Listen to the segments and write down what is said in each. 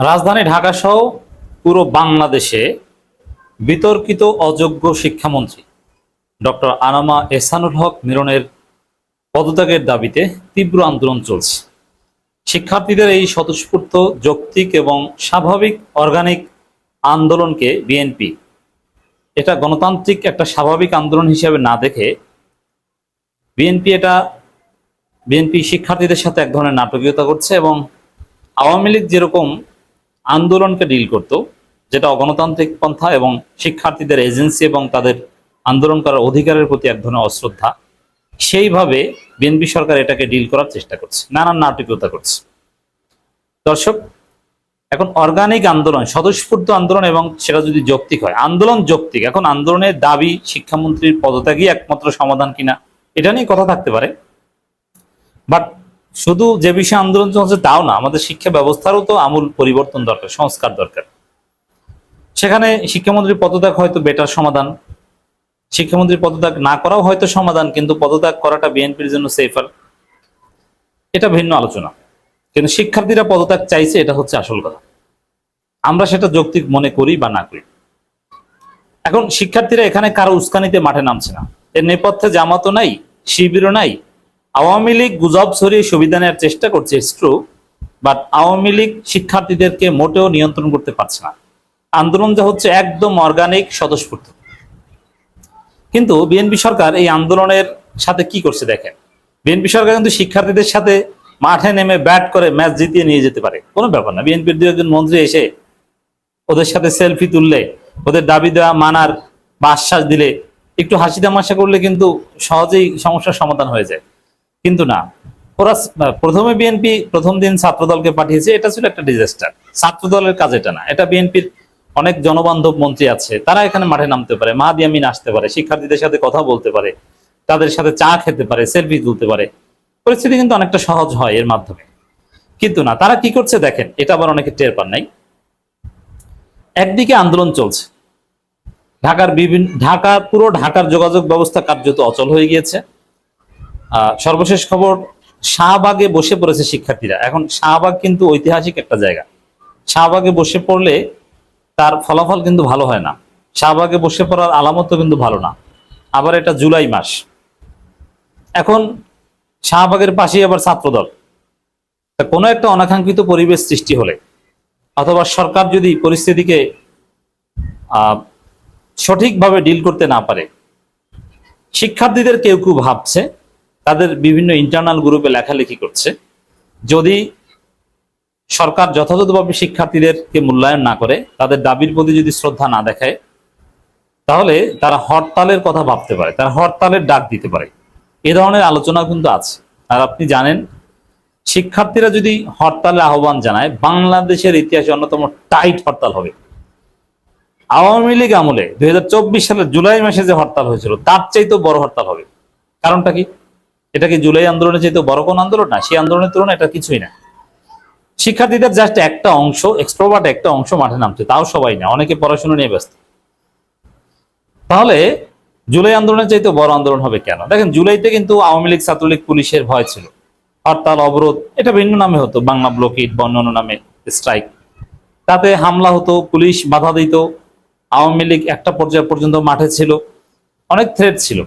রাজধানী ঢাকা সহ পুরো বাংলাদেশে বিতর্কিত অযোগ্য শিক্ষামন্ত্রী ডক্টর আনামা এহসানুল হক মিলনের পদত্যাগের দাবিতে তীব্র আন্দোলন চলছে। শিক্ষার্থীদের এই স্বতঃস্ফূর্ত যৌক্তিক এবং স্বাভাবিক অর্গানিক আন্দোলনকে বিএনপি এটা গণতান্ত্রিক একটা স্বাভাবিক আন্দোলন হিসেবে না দেখে বিএনপি শিক্ষার্থীদের সাথে এক ধরনের নাটকীয়তা করছে এবং আওয়ামী লীগ যেরকম আন্দোলনকে ডিল করত, যেটা অগণতান্ত্রিক পন্থা এবং শিক্ষার্থীদের এজেন্সি এবং তাদের আন্দোলন করার অধিকারের প্রতি এক ধরনের অশ্রদ্ধা, সেইভাবে বিএনপি সরকার এটাকে ডিল করার চেষ্টা করছে, নানান নাটকীয়তা করছে। দর্শক, এখন অর্গানিক আন্দোলন, স্বতঃস্ফূর্ত আন্দোলন এবং সেটা যদি যৌক্তিক হয়, আন্দোলন যৌক্তিক, এখন আন্দোলনের দাবি শিক্ষামন্ত্রীর পদত্যাগই একমাত্র সমাধান কিনা এটা নিয়ে কথা থাকতে পারে। বাট শুধু যে বিষয়ে আন্দোলন চলছে তাও না, আমাদের শিক্ষা ব্যবস্থারও তো আমূল পরিবর্তন দরকার, সংস্কার দরকার। সেখানে শিক্ষামন্ত্রীর পদত্যাগ হয়তো বেটার সমাধান, শিক্ষামন্ত্রীর পদত্যাগ না করাও হয়তো সমাধান, কিন্তু পদত্যাগ করাটা বিএনপির জন্য সেফার, এটা ভিন্ন আলোচনা। কিন্তু শিক্ষার্থীরা পদত্যাগ চাইছে, এটা হচ্ছে আসল কথা। আমরা সেটা যৌক্তিক মনে করি বা না করি। এখন শিক্ষার্থীরা এখানে কারো উস্কানিতে মাঠে নামছে না, এর নেপথ্যে জামাতও নাই, শিবিরও নাই। আওয়ামী লীগ গুজব ছড়িয়ে সুবিধা নেওয়ার চেষ্টা করছে, it's true, but Awami League শিক্ষার্থীদেরকে মোটেও নিয়ন্ত্রণ করতে পারছে না। আন্দোলন যা হচ্ছে একদম অর্গানিক, স্বতঃস্ফূর্ত। কিন্তু বিএনপি সরকার এই আন্দোলনের সাথে কি করছে দেখেন। বিএনপি সরকার কিন্তু শিক্ষার্থীদের সাথে মাঠে নেমে ব্যাট করে ম্যাচ জিতিয়ে নিয়ে যেতে পারে, কোনো ব্যাপার না। বিএনপির দু একজন মন্ত্রী এসে ওদের সাথে সেলফি তুললে, ওদের দাবি দেওয়া মানার বা আশ্বাস দিলে, একটু হাসি তামাশা করলে কিন্তু সহজেই সমস্যার সমাধান হয়ে যায়। কিন্তু না, ওরা প্রথমে বিএনপি প্রথম দিন ছাত্রদলকে পাঠিয়েছে, এটা ছিল একটা ডিজাস্টার। ছাত্রদলের কাজ এটা না, এটা বিএনপির অনেক জনবান্ধব মন্ত্রী আছে, তারা এখানে মাঠে নামতে পারে, মাহাদি আমিন আসতে পারে, শিক্ষার্থীদের সাথে কথা বলতে পারে, তাদের সাথে চা খেতে পারে, সেলফি তুলতে পারে, পরিস্থিতি কিন্তু অনেকটা সহজ হয় এর মাধ্যমে। কিন্তু না, তারা কি করছে দেখেন, এটা আবার অনেকে টের পান নাই। একদিকে আন্দোলন চলছে, পুরো ঢাকার যোগাযোগ ব্যবস্থা কার্যত অচল হয়ে গিয়েছে। সর্বশেষ খবর, শাহবাগে বসে পড়েছে শিক্ষার্থীরা। এখন শাহবাগ কিন্তু ঐতিহাসিক একটা জায়গা, শাহবাগে বসে পড়লে তার ফলাফল কিন্তু ভালো হয় না, শাহবাগে বসে পড়ার আলামতও কিন্তু ভালো না। আবার এটা জুলাই মাস, এখন শাহবাগের পাশেই আবার ছাত্রদল। কোনো একটা অনাকাঙ্ক্ষিত পরিবেশ সৃষ্টি হলে, অথবা সরকার যদি পরিস্থিতিকে সঠিকভাবে ডিল করতে না পারে, শিক্ষার্থীদের কেউ কেউ ভাবছে, তাদের বিভিন্ন ইন্টারনাল গ্রুপে লেখালেখি করছে, যদি সরকার যথাযথভাবে শিক্ষার্থীদেরকে মূল্যায়ন না করে, তাদের দাবির প্রতি যদি শ্রদ্ধা না দেখায়, তাহলে তারা হরতালের কথা ভাবতে পারে, তারা হরতালের ডাক দিতে পারে। এ ধরনের আলোচনা কিন্তু আছে। আর আপনি জানেন, শিক্ষার্থীরা যদি হরতালের আহ্বান জানায়, বাংলাদেশের ইতিহাসে অন্যতম টাইট হরতাল হবে। আওয়ামী লীগ আমলে 2024 সালের জুলাই মাসে যে হরতাল হয়েছিল, তার চাইতেও বড় হরতাল হবে। কারণটা কি? এটা কি জুলাই আন্দোলনের চাইতে বড় কোন আন্দোলন না? সেই আন্দোলনের তুলনায় এটা কিছুই না। শিক্ষার্থীদের জাস্ট একটা অংশ, এক্সট্রোভার্ট একটা অংশ মাঠে নামছে, তাও সবাই না, অনেকে পড়াশোনা নিয়ে ব্যস্ত। তাহলে জুলাই আন্দোলনের চাইতে বড় আন্দোলন হবে কেন? দেখেন, জুলাইতে কিন্তু আওয়ামী লীগ, ছাত্রলীগ, পুলিশের ভয় ছিল। হরতাল, অবরোধ, এটা ভিন্ন নামে হতো, বাংলা ব্লকেট বা অন্যান্য নামে স্ট্রাইক। তাতে হামলা হতো, পুলিশ বাধা দিত, আওয়ামী লীগ একটা পর্যায় পর্যন্ত মাঠে ছিল, অনেক থ্রেট ছিল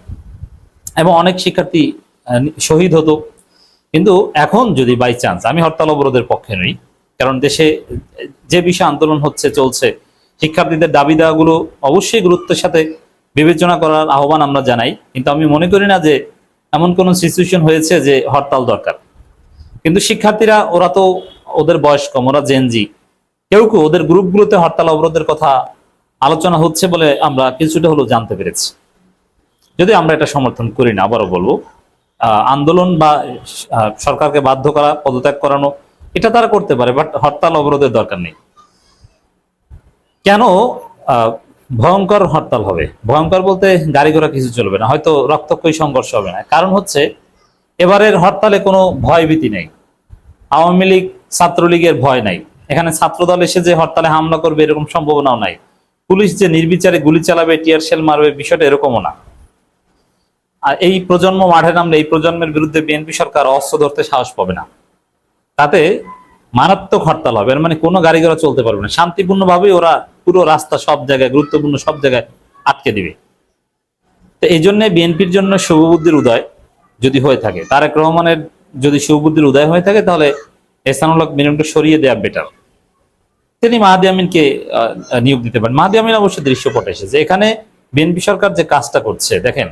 এবং অনেক শিক্ষার্থী শহীদ হতো। কিন্তু এখন যদি বাই চান্স, আমি হরতাল অবরোধের পক্ষে নই, কারণ দেশে যে বিষয়ে আন্দোলন হচ্ছে, চলছে, শিক্ষার্থীদের দাবি দেওয়াগুলো অবশ্যই গুরুত্বের সাথে বিবেচনা করার আহ্বান আমরা জানাই। কিন্তু আমি মনে করি না যে এমন কোনো সিচুয়েশন হয়েছে যে হরতাল দরকার। কিন্তু শিক্ষার্থীরা, ওরা তো, ওদের বয়স কম, ওরা জেনজি, কেউ কেউ ওদের গ্রুপগুলোতে হরতাল অবরোধের কথা আলোচনা হচ্ছে বলে আমরা কিছুটা হলেও জানতে পেরেছি। যদি আমরা এটা সমর্থন করি না, আবারও বলবো, আন্দোলন বা সরকারকে বাধ্য করা, পদত্যাগ করানো, এটা তারা করতে পারে, বাট হরতাল অবরোধের দরকার নেই। কেন ভয়ঙ্কর হরতাল হবে? ভয়ঙ্কর বলতে গাড়ি ঘোড়া কিছু চলবে না, হয়তো রক্তক্ষয়ী সংঘর্ষ হবে না। কারণ হচ্ছে, এবারের হরতালে কোনো ভয়ভীতি নেই। আওয়ামী লীগ, ছাত্রলীগের ভয় নাই। এখানে ছাত্রদল এসে যে হরতালে হামলা করবে এরকম সম্ভাবনাও নাই। পুলিশ যে নির্বিচারে গুলি চালাবে, টিয়ার শেল মারবে, বিষয়টা এরকমও না। আর এই প্রজন্ম মাঠে নামলে, এই প্রজন্মের বিরুদ্ধে বিএনপি সরকার অস্ত্র ধরতে সাহস পাবে না। তাতে মারাত্মক হরতাল হবে, মানে কোনো গাড়ি ঘোড়া চলতে পারবে না, শান্তিপূর্ণভাবে ওরা পুরো রাস্তা সব জায়গায়, গুরুত্বপূর্ণ সব জায়গায় আটকে দিবে। তো এই জন্য বিএনপির জন্য শুভবুদ্ধির উদয় যদি হয়ে থাকে, তারেক রহমানের যদি শুভবুদ্ধির উদয় হয়ে থাকে, তাহলে এহসানুল হক মিলনকে সরিয়ে দেওয়া বেটার। তিনি মাহাদি আমিনকে নিয়োগ দিতে পারেন। মাহাদি আমিন অবশ্য দৃশ্যপটে এসেছে। এখানে বিএনপি সরকার যে কাজটা করছে দেখেন,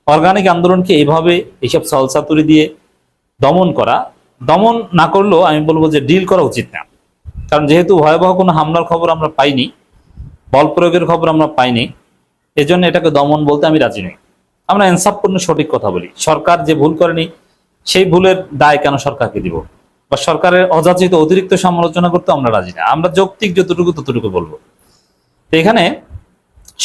অর্গানিক আন্দোলনকে এইভাবে এইসব ছলচাতুরি দিয়ে দমন করা, দমন না করলেও আমি বলবো যে ডিল করা উচিত না। কারণ যেহেতু ভয়াবহ কোনো হামলার খবর আমরা পাইনি, বল প্রয়োগের খবর আমরা পাইনি, এজন্য এটাকে দমন বলতে আমি রাজি নই। আমরা ইনসাফপূর্ণ সঠিক কথা বলি। সরকার যে ভুল করেনি সেই ভুলের দায় কেন সরকারকে দিব, বা সরকারের অযাচিত অতিরিক্ত সমালোচনা করতে আমরা রাজি না। আমরা যৌক্তিক যতটুকু ততটুকু বলবো। তো এখানে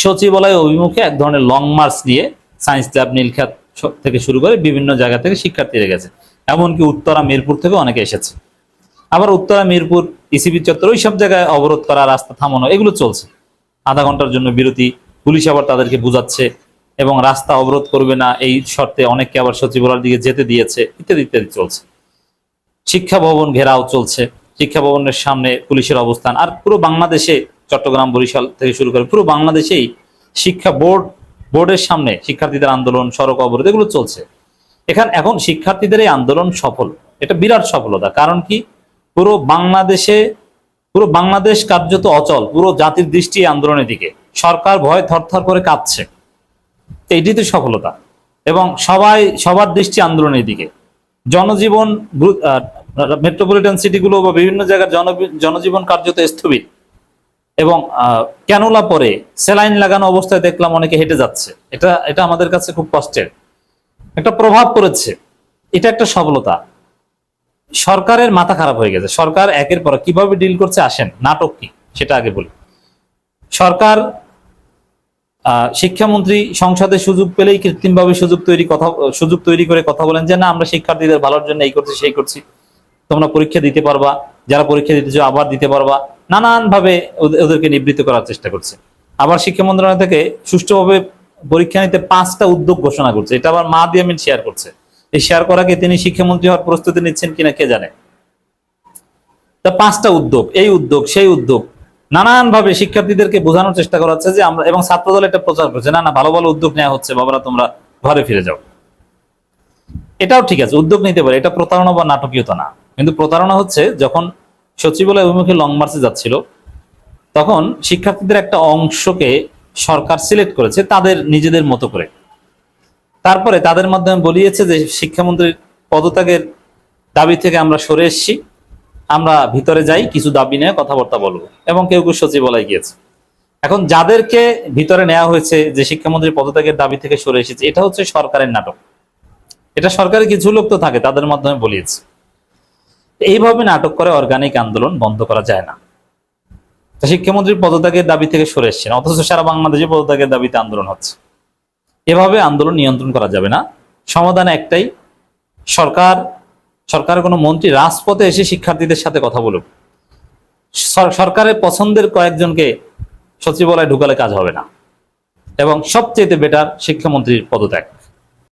সচিবালয় অভিমুখে এক ধরনের লং মার্চ নিয়ে সায়েন্স ল্যাব, নীলক্ষেত থেকে শুরু করে বিভিন্ন জায়গা থেকে শিক্ষার্থীরা গেছে, এমনকি উত্তরা মিরপুর থেকে অনেকে এসেছে। আবার উত্তরা মিরপুর ইসিবি চত্বর ওই সব জায়গায় অবরোধ করা, রাস্তা থামানো, এগুলো চলছে। আধা ঘন্টার জন্য বিরতি, পুলিশ আবার তাদেরকে বুঝাচ্ছে এবং রাস্তা অবরোধ করবে না এই শর্তে অনেককে আবার সচিবালয়ের দিকে যেতে দিয়েছে, ইত্যাদি ইত্যাদি চলছে। শিক্ষা ভবন ঘেরাও চলছে, শিক্ষা ভবনের সামনে পুলিশের অবস্থান। আর পুরো বাংলাদেশে, চট্টগ্রাম, বরিশাল থেকে শুরু করে পুরো বাংলাদেশেই শিক্ষা বোর্ডের সামনে শিক্ষার্থীদের আন্দোলন, সড়ক অবরোধ, এগুলো চলছে। এখন শিক্ষার্থীদের এই আন্দোলন সফল, এটা বিরাট সফলতা। কারণ কি, পুরো বাংলাদেশ কার্যত অচল, পুরো জাতির দৃষ্টি আন্দোলনের দিকে, সরকার ভয় থরথর করে কাঁপছে। এইটি তো সফলতা। এবং সবার দৃষ্টি আন্দোলনের দিকে। জনজীবন, মেট্রোপলিটন সিটিগুলো বা বিভিন্ন জায়গার জনজীবন কার্যত স্থবির। এবং ক্যানোলা পরে স্যালাইন লাগানো অবস্থায় দেখলাম অনেকে হেঁটে যাচ্ছে। এটা আমাদের কাছে খুব কষ্টের, একটা প্রভাব পড়েছে। এটা একটা সফলতা। সরকারের মাথা খারাপ হয়ে গেছে। সরকার একের পর কিভাবে ডিল করছে, আসেন নাটক কি সেটা আগে বলি। সরকার, শিক্ষামন্ত্রী সংসদে সুযোগ পেলেই কৃত্রিমভাবে সুযোগ তৈরি করে কথা বলেন যে না, আমরা শিক্ষার্থীদের ভালোর জন্য এই করছি সেই করছি, তোমরা পরীক্ষা দিতে পারবা, যারা পরীক্ষা দিতে চাও আবার দিতে পারবা, নানান ভাবে ওদেরকে নিবৃত্ত করার চেষ্টা করছে। আবার শিক্ষা মন্ত্রণালয় থেকে সুষ্ঠুভাবে পরীক্ষা নিতে 5টা উদ্যোগ ঘোষণা করছে। এটা আবার মাহাদি আমিন শেয়ার করছে। এই শেয়ার করাকে তিনি শিক্ষামন্ত্রী হওয়ার প্রস্তুতি নিচ্ছেন কিনা কে জানে। তা 5টা উদ্যোগ, এই উদ্যোগ সেই উদ্যোগ, নানান ভাবে শিক্ষার্থীদেরকে বোঝানোর চেষ্টা করা হচ্ছে যে আমরা, এবং ছাত্রদল এটা প্রচার করছে, না না ভালো ভালো উদ্যোগ নেওয়া হচ্ছে, বাবারা তোমরা ঘরে ফিরে যাও। এটাও ঠিক আছে, উদ্যোগ নিতে পারে, এটা প্রতারণা বা নাটকীয়তা না। কিন্তু প্রতারণা হচ্ছে যখন সচিবালয় অভিমুখে লং মার্চে যাচ্ছিল, তখন শিক্ষার্থীদের একটা অংশকে সরকার সিলেক্ট করেছে তাদের নিজেদের মতো করে। তারপরে তাদের মাধ্যমে বলিয়েছে যে শিক্ষামন্ত্রীর পদত্যাগের দাবি থেকে আমরা সরে এসেছি, আমরা ভিতরে যাই, কিছু দাবি নিয়ে কথাবার্তা বলবো। এবং কেউ কেউ সচিবালয় গিয়েছে। এখন যাদেরকে ভিতরে নেওয়া হয়েছে, যে শিক্ষামন্ত্রীর পদত্যাগের দাবি থেকে সরে এসেছে, এটা হচ্ছে সরকারের নাটক। এটা সরকারের কিছু লোক তো থাকে, তাদের মাধ্যমে বলিয়েছে। এইভাবে নাটক করে অর্গানিক আন্দোলন বন্ধ করা যায় না। শিক্ষামন্ত্রীর পদত্যাগের দাবি থেকে সরে এসছেন, অথচ সারা বাংলাদেশে পদত্যাগের দাবিতে আন্দোলন হচ্ছে। এভাবে আন্দোলন নিয়ন্ত্রণ করা যাবে না। সমাধান একটাই, সরকারের কোনো মন্ত্রী রাজপথে এসে শিক্ষার্থীদের সাথে কথা বলুক। সরকারের পছন্দের কয়েকজনকে সচিবালয়ে ঢুকালে কাজ হবে না। এবং সবচেয়ে বেটার শিক্ষামন্ত্রীর পদত্যাগ।